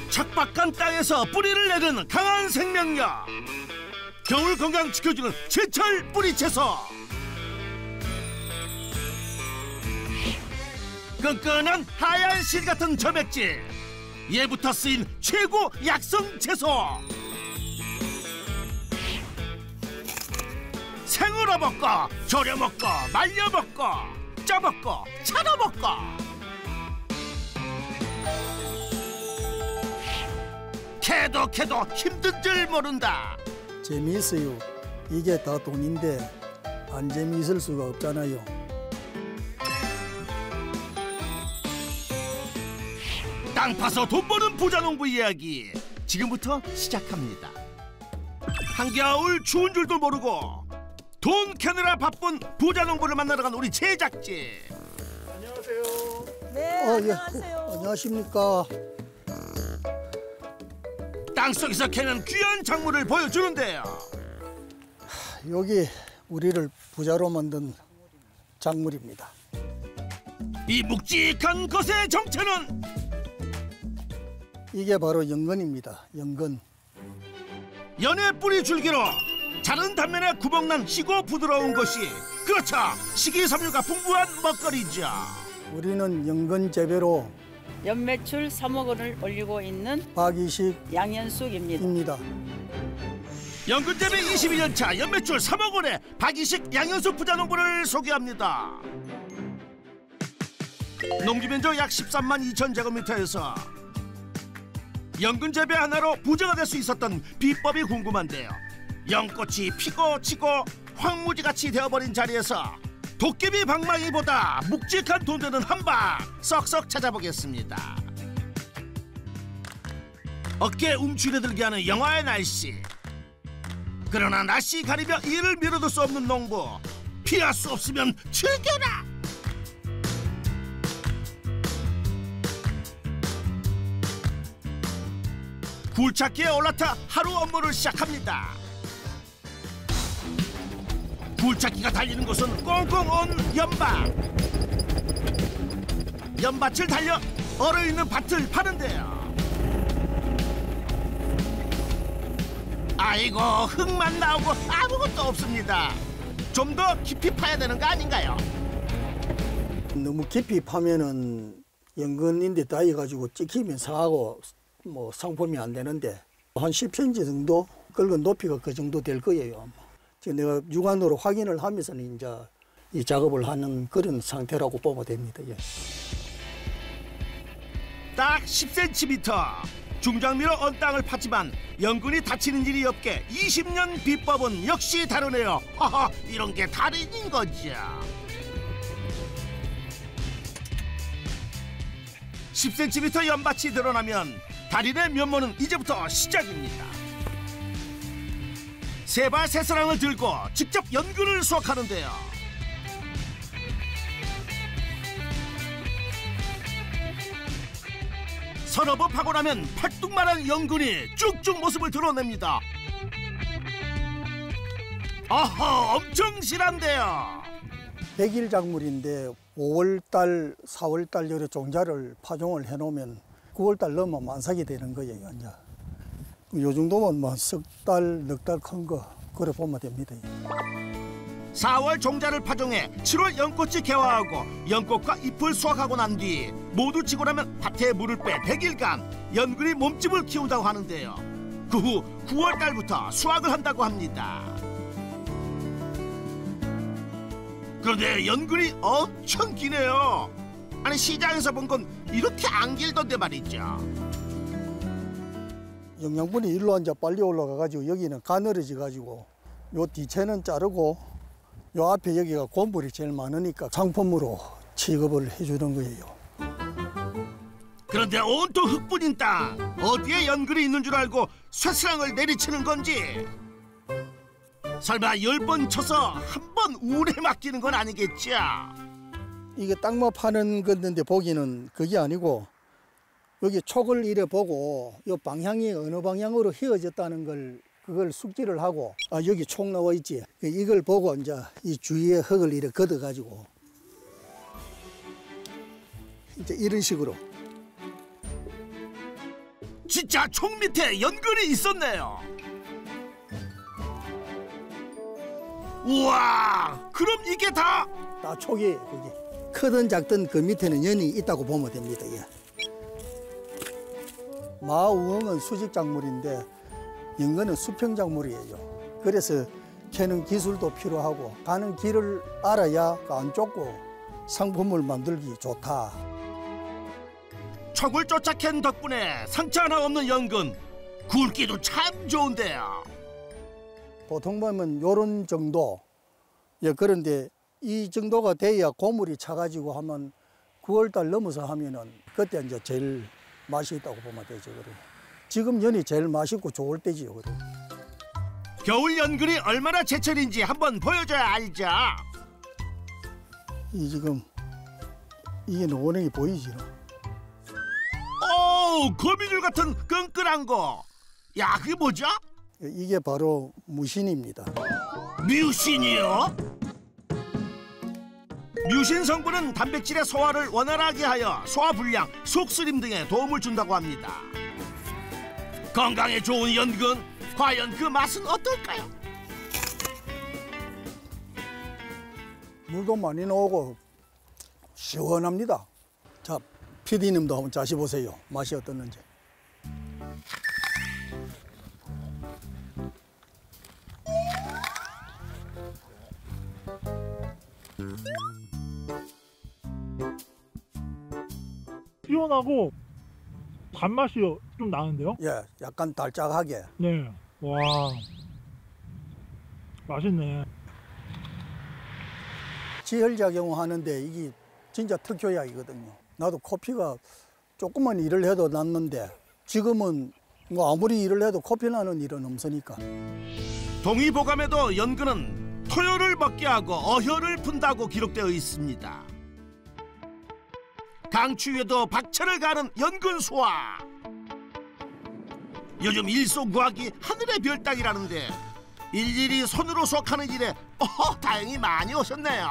척박한 땅에서 뿌리를 내는 강한 생명력, 겨울 건강 지켜주는 제철 뿌리채소, 끈끈한 하얀 실 같은 점액질, 예부터 쓰인 최고 약성 채소. 생으로 먹고 졸여 먹고 말려 먹고 쪄 먹고 차려 먹고. 캐도 힘든 줄 모른다. 재미있어요. 이게 다 돈인데 안 재미있을 수가 없잖아요. 땅 파서 돈 버는 부자농부 이야기 지금부터 시작합니다. 한겨울 추운 줄도 모르고 돈 캐느라 바쁜 부자농부를 만나러 간 우리 제작진. 안녕하세요. 네, 안녕하세요. 예. 안녕하십니까. 땅속에서 캐는 귀한 작물을 보여주는데요. 여기 우리를 부자로 만든 작물입니다. 이 묵직한 것의 정체는 이게 바로 연근입니다. 연근. 연의 뿌리 줄기로 자른 단면에 구멍난 희고 부드러운 것이, 그렇죠, 식이섬유가 풍부한 먹거리죠. 우리는 연근 재배로 연매출 3억 원을 올리고 있는 박이식 양현숙입니다. 연근 재배 22년 차, 연매출 3억 원의 박이식 양현숙 부자농부를 소개합니다. 농지 면적 약 13만 2천 제곱미터에서 연근 재배 하나로 부자가 될 수 있었던 비법이 궁금한데요. 연꽃이 피고 치고 황무지같이 되어버린 자리에서 도깨비 방망이보다 묵직한 돈 되는 한방 썩썩 찾아보겠습니다. 어깨 움츠려들게 하는 영하의 날씨. 그러나 날씨 가리며 이를 미뤄둘 수 없는 농부. 피할 수 없으면 즐겨라. 굴착기에 올라타 하루 업무를 시작합니다. 굴착기가 달리는 곳은 꽁꽁 온 연밭. 연밭을 달려 얼어있는 밭을 파는데요. 아이고, 흙만 나오고 아무것도 없습니다. 좀 더 깊이 파야 되는 거 아닌가요? 너무 깊이 파면은 연근인데 따여가지고 찍히면 상하고 뭐 상품이 안 되는데 한 10cm 정도 긁은 높이가 그 정도 될 거예요. 지금 내가 육안으로 확인을 하면서는 이제 이 작업을 하는 그런 상태라고 보면 됩니다. 예. 딱 10cm. 중장미로 언 땅을 팠지만 연근이 다치는 일이 없게 20년 비법은 역시 다르네요. 하하, 이런 게 달인인 거죠. 10cm 연밭이 드러나면 달인의 면모는 이제부터 시작입니다. 세발 세사랑을 들고 직접 연근을 수확하는데요. 서너 번 파고 나면 팔뚝만한 연근이 쭉쭉 모습을 드러냅니다. 어허, 엄청 실한데요. 100일 작물인데 5월달, 4월달 여러 종자를 파종을 해놓으면 9월달 넘으면 만삭이 되는 거예요. 이제. 요 정도면 뭐 석 달, 넉 달 큰 거 그래 보면 됩니다. 4월 종자를 파종해 7월 연꽃이 개화하고 연꽃과 잎을 수확하고 난 뒤 모두 지고 나면 밭에 물을 빼 100일간 연근이 몸집을 키운다고 하는데요. 그 후 9월 달부터 수확을 한다고 합니다. 그런데 연근이 엄청 기네요. 아니, 시장에서 본 건 이렇게 안 길던데 말이죠. 영양분이 일로 앉아 빨리 올라가가지고 여기는 가늘어져가지고 요 뒤채는 자르고 요 앞에 여기가 곰불이 제일 많으니까 상품으로 취급을 해주는 거예요. 그런데 온통 흙뿐인 땅, 어디에 연근이 있는 줄 알고 쇠스랑을 내리치는 건지. 설마 10번 쳐서 한 번 운에 맡기는 건 아니겠죠? 이게 땅만 파는 건데 보기는 그게 아니고 여기 촉을 이래 보고 이 방향이 어느 방향으로 휘어졌다는 걸 그걸 숙지를 하고, 아 여기 촉 나와 있지, 이걸 보고 이제 이 주위에 흙을 이래 걷어가지고 이제 이런 식으로 진짜 총 밑에 연근이 있었네요. 우와, 그럼 이게 다 촉이 거기 크든 작든 그 밑에는 연이 있다고 보면 됩니다. 예. 마우엉은 수직작물인데 연근은 수평작물이에요. 그래서 캐는 기술도 필요하고 가는 길을 알아야 안 쫓고 상품을 만들기 좋다. 촉을 쫓아 캔 덕분에 상처 하나 없는 연근, 굵기도 참 좋은데요. 보통 보면 요런 정도. 예, 그런데 이 정도가 돼야 고물이 차가지고 하면 9월달 넘어서 하면은 그때 이제 제일 맛이 있다고 보면 되죠. 그래. 지금 연이 제일 맛있고 좋을 때지요. 그래. 겨울 연근이 얼마나 제철인지 한번 보여줘야 알죠. 이 지금 이게 노원행이 보이지? 오, 거미줄 같은 끈끈한 거. 야, 그게 뭐죠? 이게 바로 무신입니다. 뮤신이요? 뮤신 성분은 단백질의 소화를 원활하게 하여 소화 불량, 속쓰림 등에 도움을 준다고 합니다. 건강에 좋은 연근, 과연 그 맛은 어떨까요? 물도 많이 나오고 시원합니다. 자, PD님도 한번 자셔보세요. 맛이 어떻는지. 시원하고 단맛이 좀 나는데요? 예, 약간 달짝하게. 네. 와. 맛있네. 지혈작용을 하는데 이게 진짜 특효약이거든요. 나도 코피가 조금만 일을 해도 낫는데 지금은 뭐 아무리 일을 해도 코피 나는 일은 없으니까. 동의보감에도 연근은 토요를 먹게 하고 어혈을 푼다고 기록되어 있습니다. 강추위에도 박차를 가는 연근 소화. 요즘 일소구하기 하늘의 별 따기라는데 일일이 손으로 수확하는 일에 다행히 많이 오셨네요.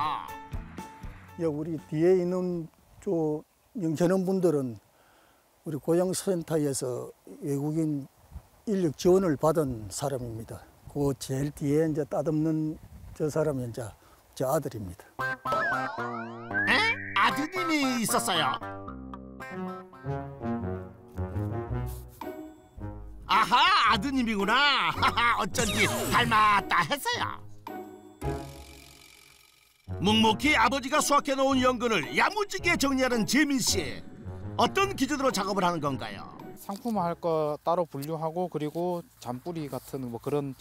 예, 우리 뒤에 있는 저 영천원 분들은 우리 고용센터에서 외국인 인력 지원을 받은 사람입니다. 그 제일 뒤에 이제 따듬는 저 사람이 이제 제 아들입니다. 에? 아드님이 있었어요? 아하, 아드님이구나. 어쩐지 닮았다 했어요. 묵묵히 아버지가 수확해놓은 연근을 야무지게 정리하는 재민 씨. 어떤 기준으로 작업을 하는 건가요? 상품화할 거 따로 분류하고 그리고 잔뿌리 같은 뭐 그런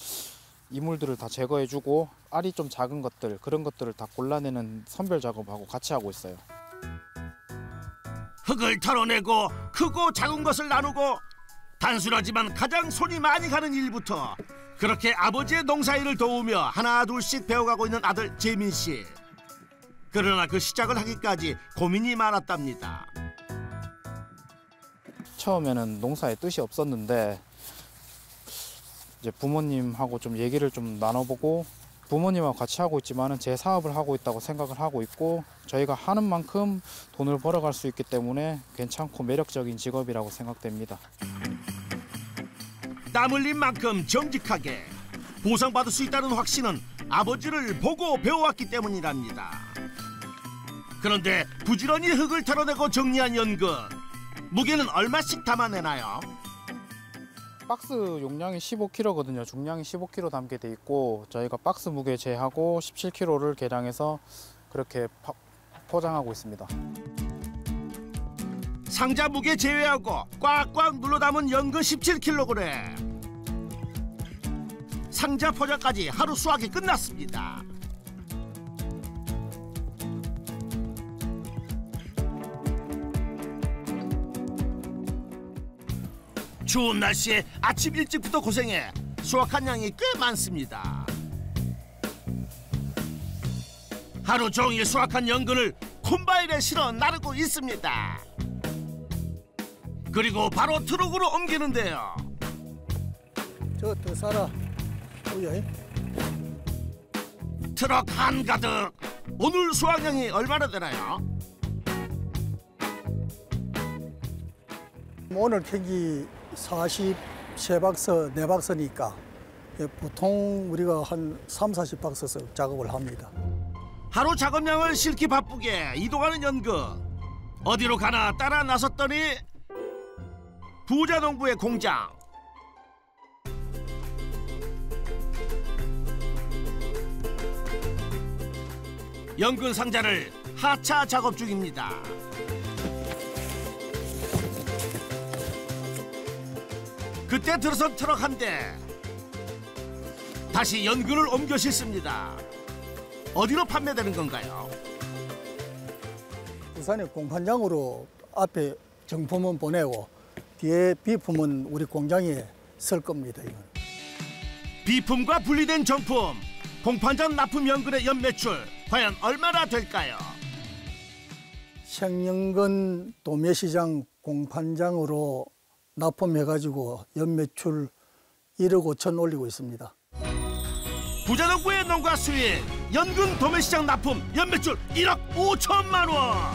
이물들을 다 제거해주고 알이 좀 작은 것들 그런 것들을 다 골라내는 선별 작업하고 같이 하고 있어요. 흙을 털어내고 크고 작은 것을 나누고 단순하지만 가장 손이 많이 가는 일부터 그렇게 아버지의 농사일을 도우며 하나 둘씩 배워가고 있는 아들 재민 씨. 그러나 그 시작을 하기까지 고민이 많았답니다. 처음에는 농사에 뜻이 없었는데 이제 부모님하고 좀 얘기를 좀 나눠보고 부모님하고 같이 하고 있지만은 제 사업을 하고 있다고 생각을 하고 있고 저희가 하는 만큼 돈을 벌어갈 수 있기 때문에 괜찮고 매력적인 직업이라고 생각됩니다. 땀 흘린 만큼 정직하게 보상받을 수 있다는 확신은 아버지를 보고 배워왔기 때문이랍니다. 그런데 부지런히 흙을 털어내고 정리한 연근, 무게는 얼마씩 담아내나요? 박스 용량이 15kg거든요. 중량이 15kg 담게 돼 있고 저희가 박스 무게 제하고 17kg를 계량해서 그렇게 포장하고 있습니다. 상자 무게 제외하고 꽉꽉 눌러 담은 연근 17kg. 상자 포장까지 하루 수확이 끝났습니다. 추운 날씨에 아침 일찍부터 고생해 수확한 양이 꽤 많습니다. 하루 종일 수확한 연근을 콤바인에 실어 나르고 있습니다. 그리고 바로 트럭으로 옮기는데요. 저 더 살아. 오예. 트럭 한가득. 오늘 수확량이 얼마나 되나요? 오늘 캔기 43박스, 4박스니까 보통 우리가 한 30-40박스 작업을 합니다. 하루 작업량을 실기 바쁘게 이동하는 연근. 어디로 가나 따라 나섰더니 부자농부의 공장. 연근 상자를 하차 작업 중입니다. 그때 들어선 트럭 한 대. 다시 연근을 옮겨 싣습니다. 어디로 판매되는 건가요? 부산의 공판장으로 앞에 정품은 보내고 뒤에 비품은 우리 공장에 쓸 겁니다. 이건. 비품과 분리된 정품, 공판장 납품 연근의 연매출 과연 얼마나 될까요? 생연근 도매시장 공판장으로 납품해가지고 연매출 1억 5천 올리고 있습니다. 부자농부의 농가 수익, 연근 도매시장 납품 연매출 1억 5천만 원.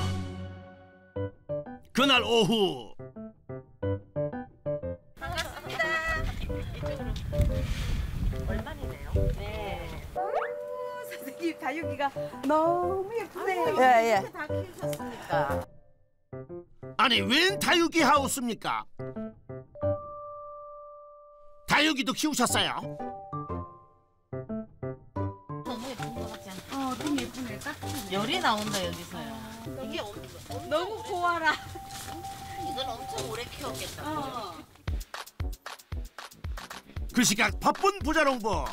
그날 오후 선생님 다육이가 너무 예쁘네요. 예. 다 키우셨습니까? 아니 웬 다육이 하우스입니까? 다육이도 키우셨어요? 너무 예쁜 것 같지 않아? 너무 예쁘네. 열이 나온다 여기서요. 이게 너무 고와라. 이건 엄청 오래 키웠겠다. 그 시각 바쁜 부자농부.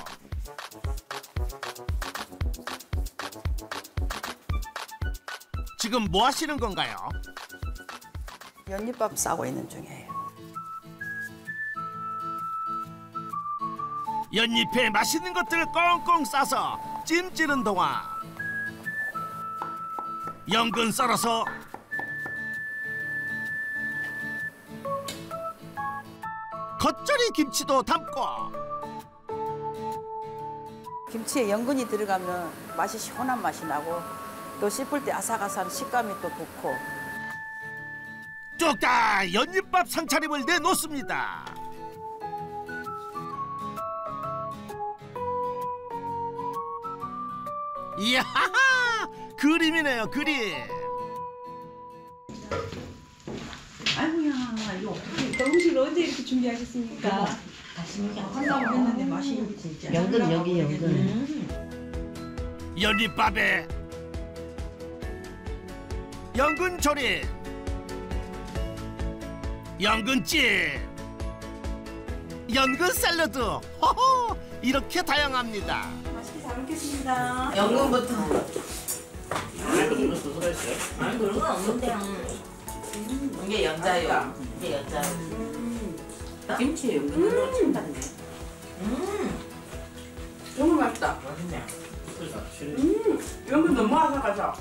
지금 뭐 하시는 건가요? 연잎밥 싸고 있는 중이에요. 연잎에 맛있는 것들을 꽁꽁 싸서 찜 찌는 동안 연근 썰어서 겉절이 김치도 담고 김치에 연근이 들어가면 맛이 시원한 맛이 나고 또 씹을 때 아삭아삭한 식감이 또 좋고. 뚝딱 연잎밥 상차림을 내놓습니다. 이야 그림이네요 그림. 아이고야, 이거 음식을 언제 이렇게 준비하셨습니까? 한다고 했는데 맛이 진짜. 연근 여기 연근. 연잎밥에 연근조림, 연근찜, 연근 샐러드. 허허, 이렇게 다양합니다. 맛있게 잘 먹겠습니다. 연근부터. 아니 그런 건 없는데요. 이게 연자요. 이게 연자요. 김치에 연근으로 참 같네. 정말 맛있다. 연근 너무 아삭아삭.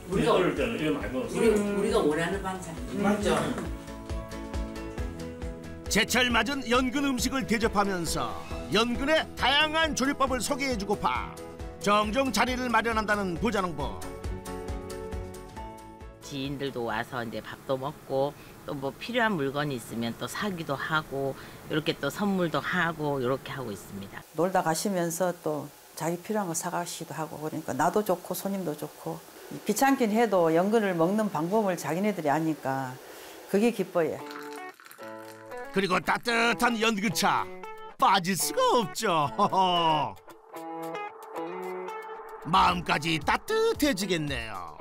우리가 어릴 때는 이거 많이 먹었어요. 우리가 오래 하는 반찬. 맞죠? 제철 맞은 연근 음식을 대접하면서 연근의 다양한 조리법을 소개해주고파 정정 자리를 마련한다는 부자농부. 지인들도 와서 이제 밥도 먹고 또 뭐 필요한 물건이 있으면 또 사기도 하고 이렇게 또 선물도 하고 이렇게 하고 있습니다. 놀다 가시면서 또 자기 필요한 거 사가시기도 하고 그러니까 나도 좋고 손님도 좋고 귀찮긴 해도 연근을 먹는 방법을 자기네들이 아니까 그게 기뻐요. 그리고 따뜻한 연근차 빠질 수가 없죠. 허허. 마음까지 따뜻해지겠네요.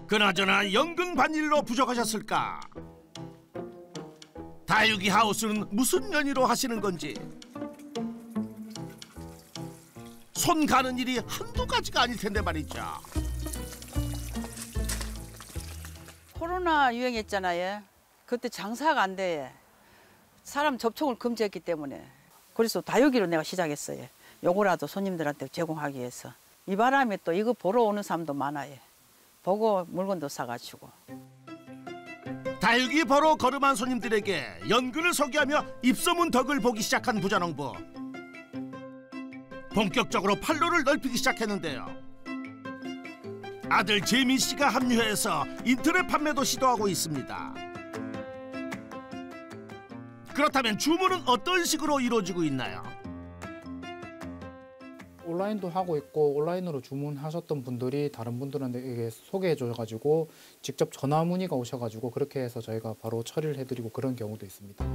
그나저나 연근 반일로 부족하셨을까? 다육이 하우스는 무슨 연유로 하시는 건지 손 가는 일이 한두 가지가 아닐 텐데 말이죠. 코로나 유행했잖아요. 그때 장사가 안 돼. 사람 접촉을 금지했기 때문에. 그래서 다육이로 내가 시작했어요. 요거라도 손님들한테 제공하기 위해서. 이 바람에 또 이거 보러 오는 사람도 많아요. 보고 물건도 사가지고. 다육이 보러 걸음한 손님들에게 연근을 소개하며 입소문 덕을 보기 시작한 부자농부. 본격적으로 판로를 넓히기 시작했는데요. 아들 재민 씨가 합류해서 인터넷 판매도 시도하고 있습니다. 그렇다면 주문은 어떤 식으로 이루어지고 있나요? 온라인도 하고 있고 온라인으로 주문하셨던 분들이 다른 분들한테 소개해 줘가지고 직접 전화 문의가 오셔가지고 그렇게 해서 저희가 바로 처리를 해드리고 그런 경우도 있습니다.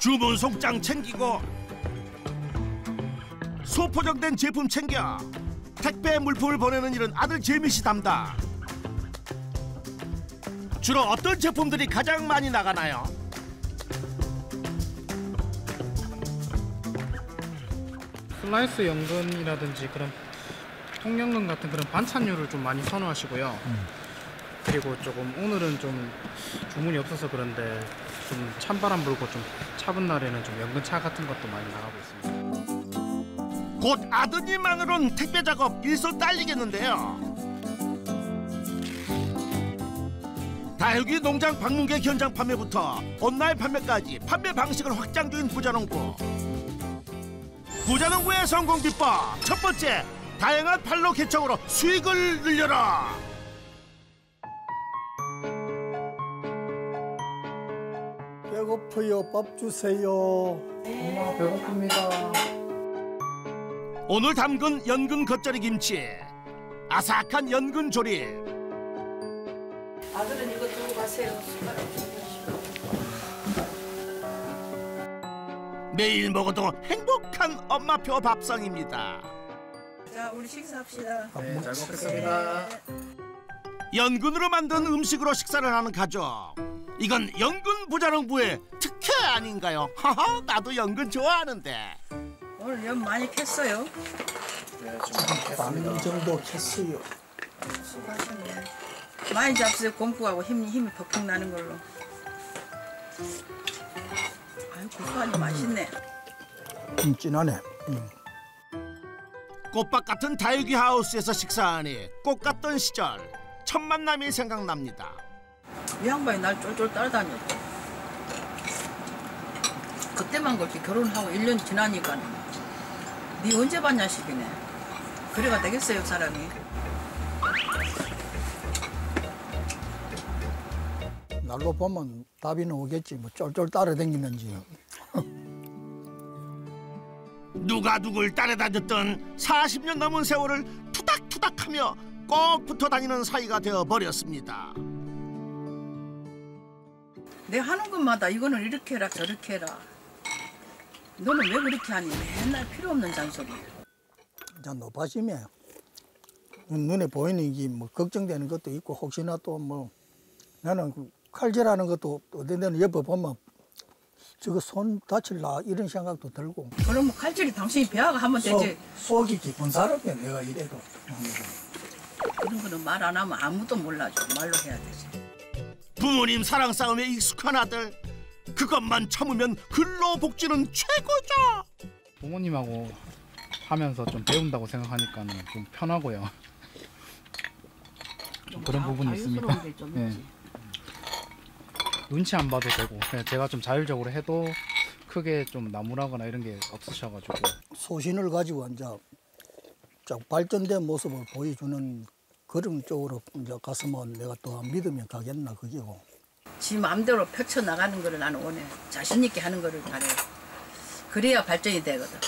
주문 송장 챙기고 소포장된 제품 챙겨 택배 물품을 보내는 일은 아들 재민 씨 담당. 주로 어떤 제품들이 가장 많이 나가나요? 슬라이스 연근이라든지 그런 통연근 같은 그런 반찬류를 좀 많이 선호하시고요. 그리고 조금 오늘은 좀 주문이 없어서 그런데 좀 찬바람 불고 좀 차분 날에는 좀 연근차 같은 것도 많이 나가고 있습니다. 곧 아드님만으론 택배 작업 일손 딸리겠는데요. 다육이 농장 방문객 현장 판매부터 온라인 판매까지 판매 방식을 확장 중인 부자농부. 부자농부의 성공 비법 첫 번째, 다양한 판로 개척으로 수익을 늘려라. 배고프요. 밥 주세요. 엄마 배고픕니다. 오늘 담근 연근 겉절이 김치, 아삭한 연근 조림. 아들은 이거 들고 가세요. 매일 먹어도 행복한 엄마표 밥상입니다. 자, 우리 식사합시다. 네, 잘 먹겠습니다. 연근으로 만든 음식으로 식사를 하는 가족. 이건 연근 부자농부의 특혜 아닌가요? 하하, 나도 연근 좋아하는데. 오늘 연 많이 캤어요. 네, 좀 반 정도 캤어요. 수고하셨네. 많이 잡수요. 공부하고 힘이 퍽퍽 나는 걸로. 아유, 고소하니 맛있네. 진하네. 꽃밭 같은 다육이 하우스에서 식사하니 꽃 같던 시절 첫 만남이 생각납니다. 이 양반이 날 쫄쫄 따라다녔죠. 그때만 그렇게 결혼하고 1년 지나니까 니 언제 봤냐 싶이네. 그래가 되겠어요, 사람이. 날로 보면 답이 나오겠지. 뭐 쫄쫄 따라다니는지. 누가 누굴 따라다녔던 40년 넘은 세월을 투닥투닥하며 꼭 붙어 다니는 사이가 되어버렸습니다. 내가 하는 것마다 이거는 이렇게 해라 저렇게 해라. 너는 왜 그렇게 하니? 맨날 필요 없는 잔소리. 자, 높아지면 눈에 보이는 게 뭐 걱정되는 것도 있고 혹시나 또 뭐 나는 칼질하는 것도 어떤 데는 옆에 보면 저거 손 다칠라 이런 생각도 들고. 그러면 칼질이 당신이 배워가 하면 되지. 속이 깊은 사람이야 내가 이래도. 그런 거는 말 안 하면 아무도 몰라줘. 말로 해야 되지. 부모님 사랑 싸움에 익숙한 아들. 그것만 참으면 근로복지는 최고죠. 부모님하고 하면서 좀 배운다고 생각하니까는 좀 편하고요. 좀 그런 부분이 있습니다. 네. 눈치 안 봐도 되고 제가 좀 자율적으로 해도 크게 좀 나무라거나 이런 게 없으셔가지고 소신을 가지고 이제 발전된 모습을 보여주는 그런 쪽으로 이제 갔으면 내가 또 믿으면 가겠나 그게고. 지 마음대로 펼쳐나가는 거를 나는 원해. 자신 있게 하는 거를 바래. 그래야 발전이 되거든.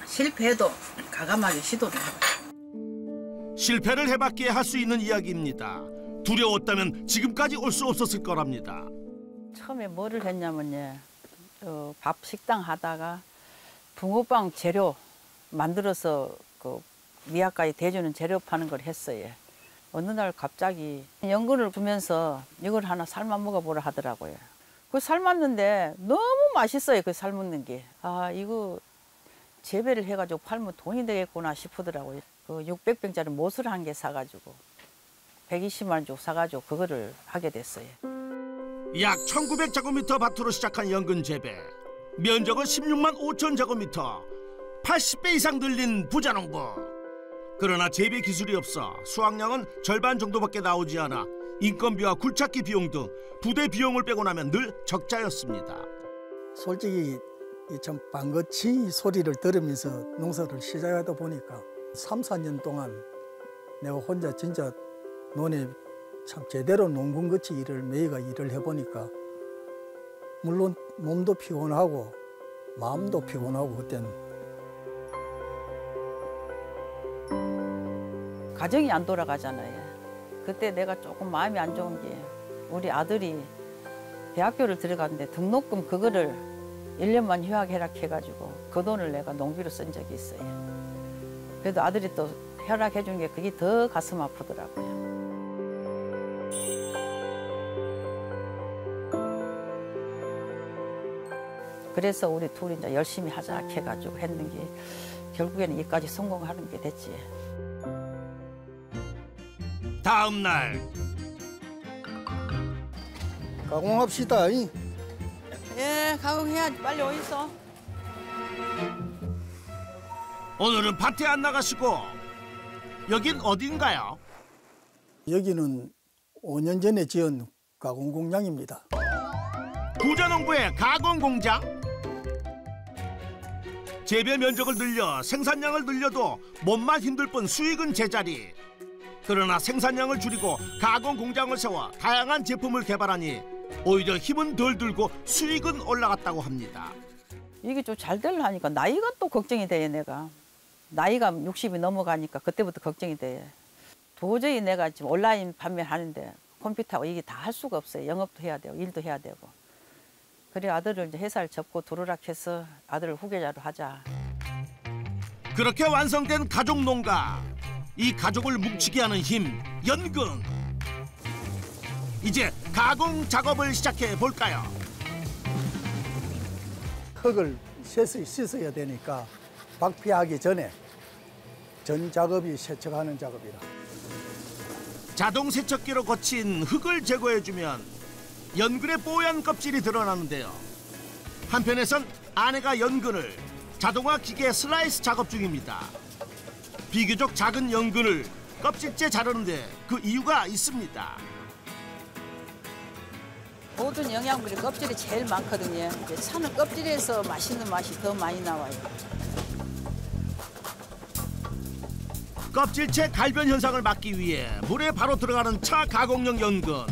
실패해도 과감하게 시도를 해봐. 실패를 해봤기에 할 수 있는 이야기입니다. 두려웠다면 지금까지 올 수 없었을 거랍니다. 처음에 뭐를 했냐면요. 밥 식당 하다가 붕어빵 재료 만들어서 그 미약까지 대주는 재료 파는 걸 했어요. 어느 날 갑자기 연근을 주면서 이걸 하나 삶아 먹어보라 하더라고요. 그 삶았는데 너무 맛있어요. 그 삶는 게. 아, 이거 재배를 해가지고 팔면 돈이 되겠구나 싶더라고요. 그 600병짜리 못을 한 개 사가지고 120만 원 주고 사가지고 그거를 하게 됐어요. 약 1900제곱미터 밭으로 시작한 연근 재배. 면적은 16만 5천 제곱미터. 80배 이상 늘린 부자농부. 그러나 재배 기술이 없어 수확량은 절반 정도밖에 나오지 않아 인건비와 굴착기 비용 등 부대 비용을 빼고 나면 늘 적자였습니다. 솔직히 이 참 방긋이 소리를 들으면서 농사를 시작하다 보니까 3, 4년 동안 내가 혼자 진짜 논에 참 제대로 농군같이 일을 매일가 일을 해보니까 물론 몸도 피곤하고 마음도 피곤하고 그때는 가정이 안 돌아가잖아요. 그때 내가 조금 마음이 안 좋은 게 우리 아들이 대학교를 들어갔는데 등록금 그거를 1년만 휴학해라 해가지고 그 돈을 내가 농비로 쓴 적이 있어요. 그래도 아들이 또 허락해 준 게 그게 더 가슴 아프더라고요. 그래서 우리 둘이 이제 열심히 하자 해가지고 했는 게 결국에는 이까지 성공하는 게 됐지. 다음 날 가공합시다. 예, 가공해야지. 빨리 어디서? 오늘은 밭에 안 나가시고 여긴 어딘가요? 여기는 5년 전에 지은 가공 공장입니다. 부자농부의 가공 공장? 재배 면적을 늘려 생산량을 늘려도 몸만 힘들 뿐 수익은 제자리. 그러나 생산량을 줄이고 가공 공장을 세워 다양한 제품을 개발하니 오히려 힘은 덜 들고 수익은 올라갔다고 합니다. 이게 좀 잘 되려니까 나이가 또 걱정이 돼, 내가. 나이가 60이 넘어가니까 그때부터 걱정이 돼. 도저히 내가 지금 온라인 판매하는데 컴퓨터하고 이게 다 할 수가 없어요. 영업도 해야 되고 일도 해야 되고. 그래 아들을 이제 회사를 접고 도루락해서 아들을 후계자로 하자. 그렇게 완성된 가족 농가. 이 가족을 뭉치게 하는 힘, 연근. 이제 가공 작업을 시작해 볼까요? 흙을 씻어야 되니까 박피하기 전에 전 작업이 세척하는 작업이라. 자동 세척기로 거친 흙을 제거해주면 연근의 뽀얀 껍질이 드러나는데요. 한편에선 아내가 연근을 자동화 기계 슬라이스 작업 중입니다. 비교적 작은 연근을 껍질째 자르는데 그 이유가 있습니다. 모든 영양분이 껍질이 제일 많거든요. 이제 차는 껍질에서 맛있는 맛이 더 많이 나와요. 껍질째 갈변 현상을 막기 위해 물에 바로 들어가는 차 가공용 연근.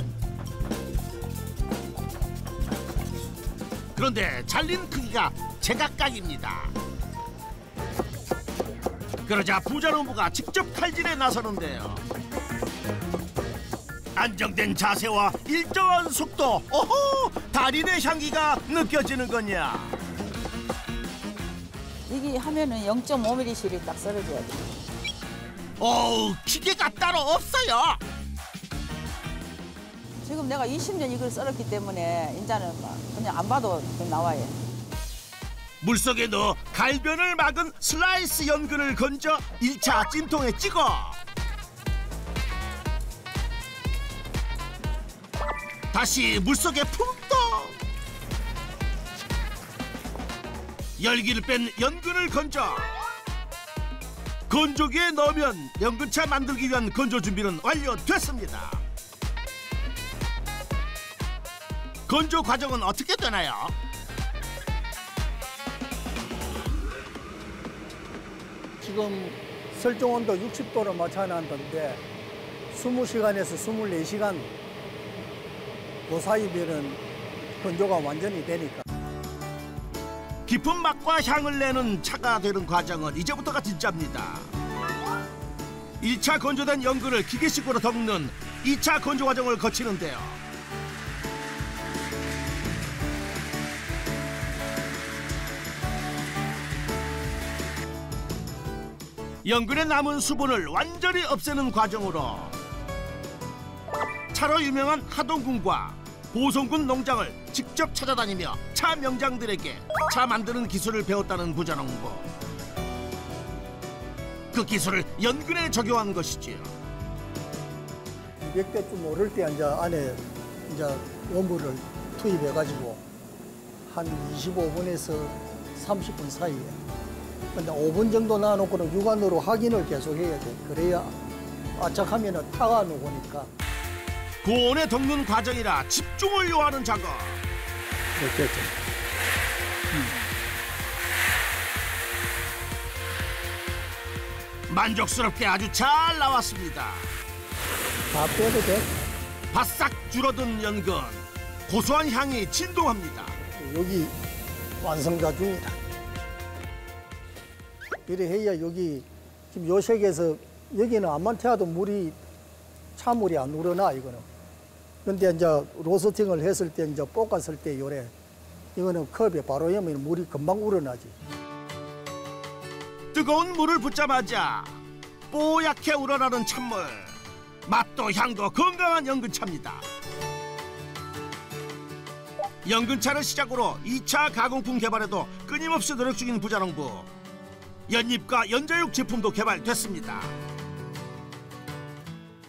그런데 잘린 크기가 제각각입니다. 그러자 부자농부가 직접 칼질에 나서는데요. 안정된 자세와 일정한 속도. 오호! 달인의 향기가 느껴지는 거냐. 이게 하면은 0.5mm씩이 딱 썰어줘야 돼. 어우, 기계가 따로 없어요. 지금 내가 20년 이걸 썰었기 때문에 이제는 막 그냥 안 봐도 나와요. 물속에 넣어 갈변을 막은 슬라이스 연근을 건져 1차 찜통에 찍어 다시 물속에 푹 떠 열기를 뺀 연근을 건져 건조기에 넣으면 연근차 만들기 위한 건조 준비는 완료됐습니다. 건조 과정은 어떻게 되나요? 지금 설정 온도 60도로 맞춰놨는데 20시간에서 24시간 그 사이면은 건조가 완전히 되니까. 깊은 맛과 향을 내는 차가 되는 과정은 이제부터가 진짜입니다. 1차 건조된 연근을 기계식으로 덮는 2차 건조 과정을 거치는데요. 연근에 남은 수분을 완전히 없애는 과정으로 차로 유명한 하동군과 보성군 농장을 직접 찾아다니며 차 명장들에게 차 만드는 기술을 배웠다는 부자농부. 그 기술을 연근에 적용한 것이지요. 200대쯤 오를 때 이제 안에 이제 원물을 투입해가지고 한 25분에서 30분 사이에. 근데 5분 정도 놔놓고는 육안으로 확인을 계속 해야 돼. 그래야 아착하면은 타가 녹으니까. 고온에 덮는 과정이라 집중을 요하는 작업. 이렇게. 만족스럽게 아주 잘 나왔습니다. 다 빼도 돼? 바싹 줄어든 연근, 고소한 향이 진동합니다. 여기 완성자 중이다. 이래 해야 여기 지금 요 색에서 여기는 암만 태워도 물이 차물이 안 우러나 이거는. 근데 이제 로스팅을 했을 때 이제 볶았을 때 요래 이거는 컵에 바로 여면 물이 금방 우러나지. 뜨거운 물을 붓자마자 뽀얗게 우러나는 찬물. 맛도 향도 건강한 연근차입니다. 연근차를 시작으로 2차 가공품 개발에도 끊임없이 노력 중인 부자농부. 연잎과 연자육 제품도 개발됐습니다.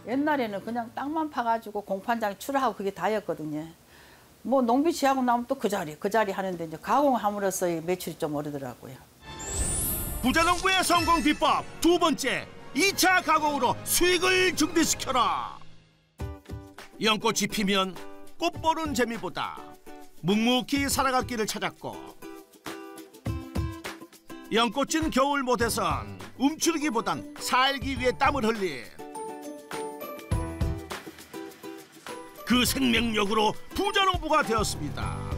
옛날에는 그냥 땅만 파가지고 공판장에 출하하고 그게 다였거든요. 뭐 농비 지하고 나면 또 그 자리 하는데 이제 가공함으로써 매출이 좀 오르더라고요. 부자농부의 성공 비법 두 번째, 2차 가공으로 수익을 증대시켜라. 연꽃이 피면 꽃 보는 재미보다 묵묵히 살아갈 길을 찾았고, 연꽃진 겨울 못에선 움츠리기보단 살기 위해 땀을 흘린 그 생명력으로 부자농부가 되었습니다.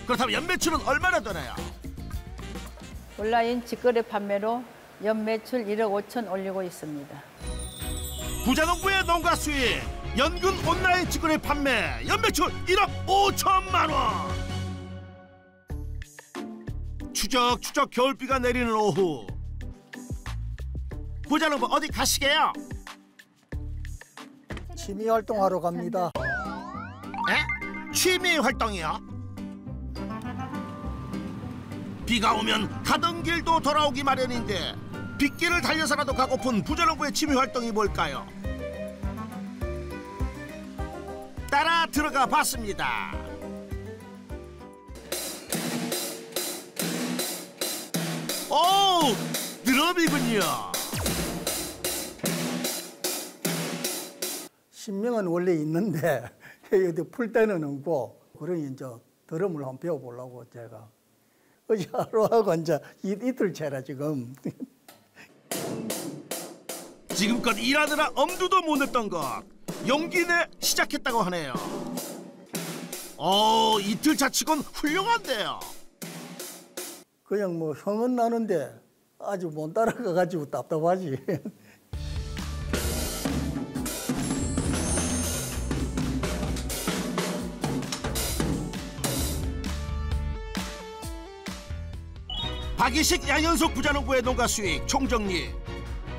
그렇다면 연매출은 얼마나 되나요? 온라인 직거래 판매로 연매출 1억 5천 올리고 있습니다. 부자농부의 농가 수익, 연근 온라인 직거래 판매 연매출 1억 5천만 원. 추적추적 겨울비가 내리는 오후, 부자농부 어디 가시게요? 취미 활동하러 갑니다. 에? 취미 활동이요? 비가 오면 가던 길도 돌아오기 마련인데 빗길을 달려서라도 가고픈 부자농부의 취미 활동이 뭘까요? 따라 들어가 봤습니다. 오, 드럼이군요. 신명은 원래 있는데 여기 풀 때는 없고, 그러니 이제 드럼을 한번 배워보려고 제가 어제 하루하고 이제 이틀째라 지금. 지금껏 일하느라 엄두도 못 냈던 것 용기 내 시작했다고 하네요. 이틀차 치곤 훌륭한데요. 그냥 뭐 흥은 나는데 아직 못 따라가가지고 답답하지. 박이식 양현석 부자농부의 농가 수익 총정리,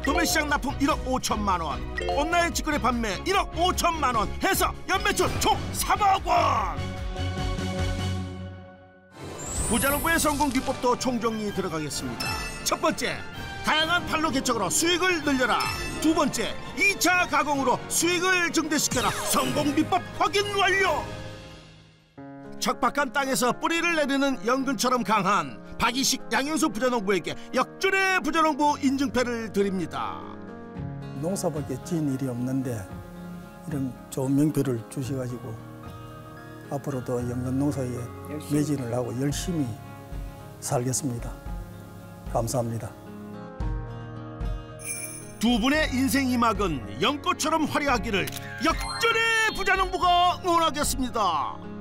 도매시장 납품 1억 5천만 원, 온라인 직거래 판매 1억 5천만 원 해서 연매출 총 3억 원. 부자농부의 성공 비법도 총정리 들어가겠습니다. 첫 번째, 다양한 판로 개척으로 수익을 늘려라. 두 번째, 2차 가공으로 수익을 증대시켜라. 성공 비법 확인 완료. 척박한 땅에서 뿌리를 내리는 연근처럼 강한 박이식 양현수 부자농부에게 역전의 부자농부 인증패를 드립니다. 농사밖에 지은 일이 없는데 이런 좋은 명패를 주셔가지고 앞으로도 연근 농사에 매진을 하고 열심히 살겠습니다. 감사합니다. 두 분의 인생 이막은 연꽃처럼 화려하기를 역전의 부자농부가 응원하겠습니다.